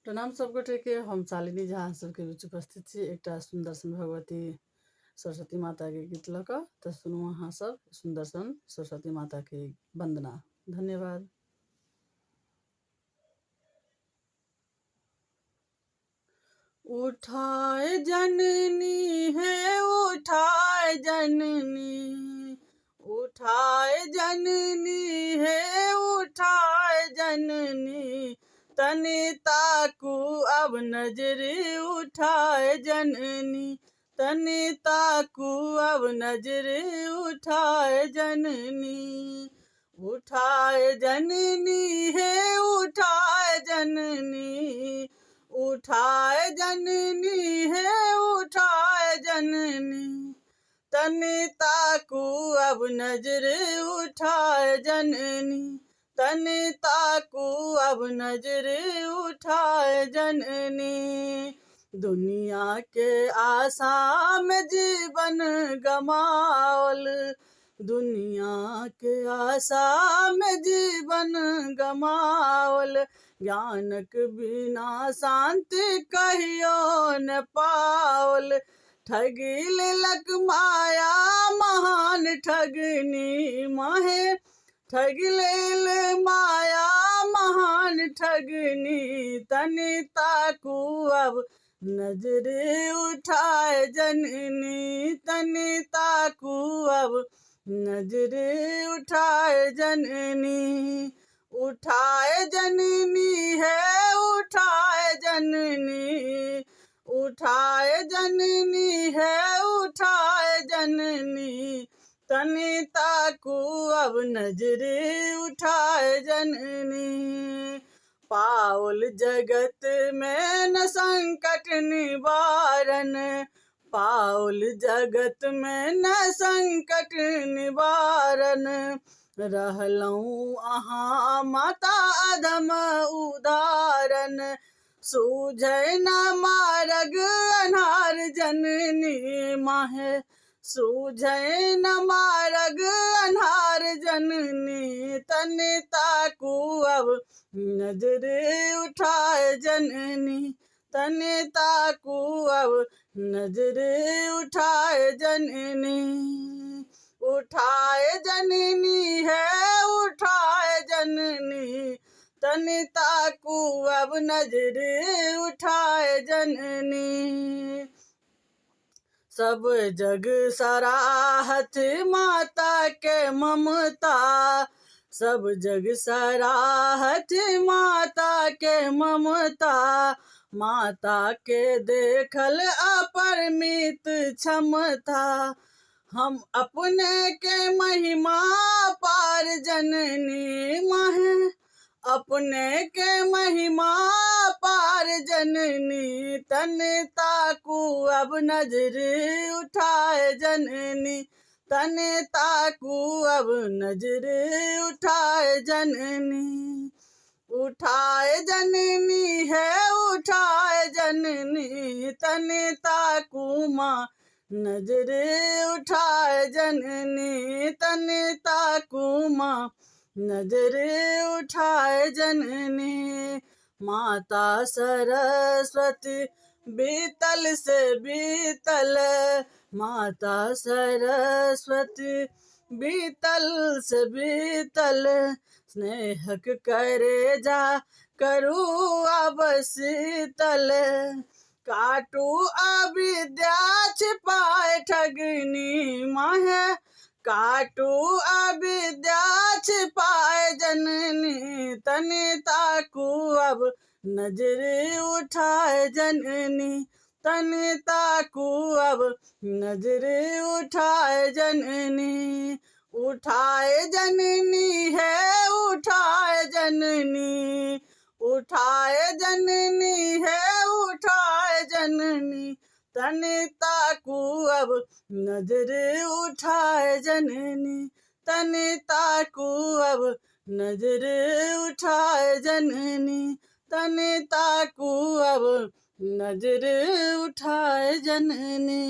प्रणाम सबगोटे के। हम शालिनी झा सबके बीच उपस्थित छी एकटा सुंदर सन भगवती सरस्वती माता के गीत लऽ कऽ। तऽ सुनू अहाँ सब सुंदर सन सरस्वती माता के वंदना। धन्यवाद। उठाए जननी है उठाए जननी, उठाए जननी है उठाए जननी, तने ताकू अब नजरे उठाए जननी, तने ताकू अब नजरे उठाए जननी। उठाए जननी है उठाए जननी, उठाए जननी है उठाए जननी, तने ताकू अब नजरे उठाए जननी, तने ताकू अब नजरे उठाए जननी। दुनिया के आशा में जीवन गमावल, दुनिया के आशा में जीवन गमावल, ज्ञानक बिना शांति कहियो न पावल। ठगी लेलक माया महान ठगनी माहे, ठगी लेल माया महान ठगनी, तने ताकू अब नजरे उठाए जननी, तने ताकू अब नजरे उठाए जननी। उठाए जननी है उठाए जननी, उठाए जननी है उठाए जननी, तने ताकू अब नजरे उठाए जननी। पावल जगत में न संकट निवारण, पावल जगत में न संकट निवारण, रहलऊँ अहाँ माता अधम उदाहरण। सूझै न मार्ग अन्हार जननी माहे, सूझै न मार्ग अन्हार जननी, तने ताकू अब नजरे उठाए जननी, तने ताकू अब नजरे उठाए जननी। उठाए जननी है उठाए जननी, तने ताकू अब नजरे उठाए जननी। सब जग सराहत माता के ममता, सब जग सराहत माता के ममता, माता के देखल अपरिमित क्षमता। हम अपने के महिमा पार जननी माहे, अपने के महिमा पार जननी, तने ताकू अब नजरे उठाए जननी, तने ताकू अब नजरे उठाए जननी। उठाए जननी है उठाए जननी, तने ताकू माँ नजरे उठाए जननी, तने ताकू माँ नजरे उठाए जननी। माता सरस्वती बीतल से बीतल, माता सरस्वती बीतल से बीतल, स्नेहक करे जा करू अब शीतल। काटू अविद्या छिपाए ठगनी माहे, काटू अविद्या छिपाए जननी, तने ताकू अब नजरे उठाए जननी, तने ताकू अब नजरे उठाए जननी। उठाए जननी है उठाए जननी, उठाए जननी है उठाए जननी, तने ताकू अब नजरे उठाए जननी, तने ताकू अब नजरे उठाए जननी, तने ताकू अब नजरे उठाए जननी।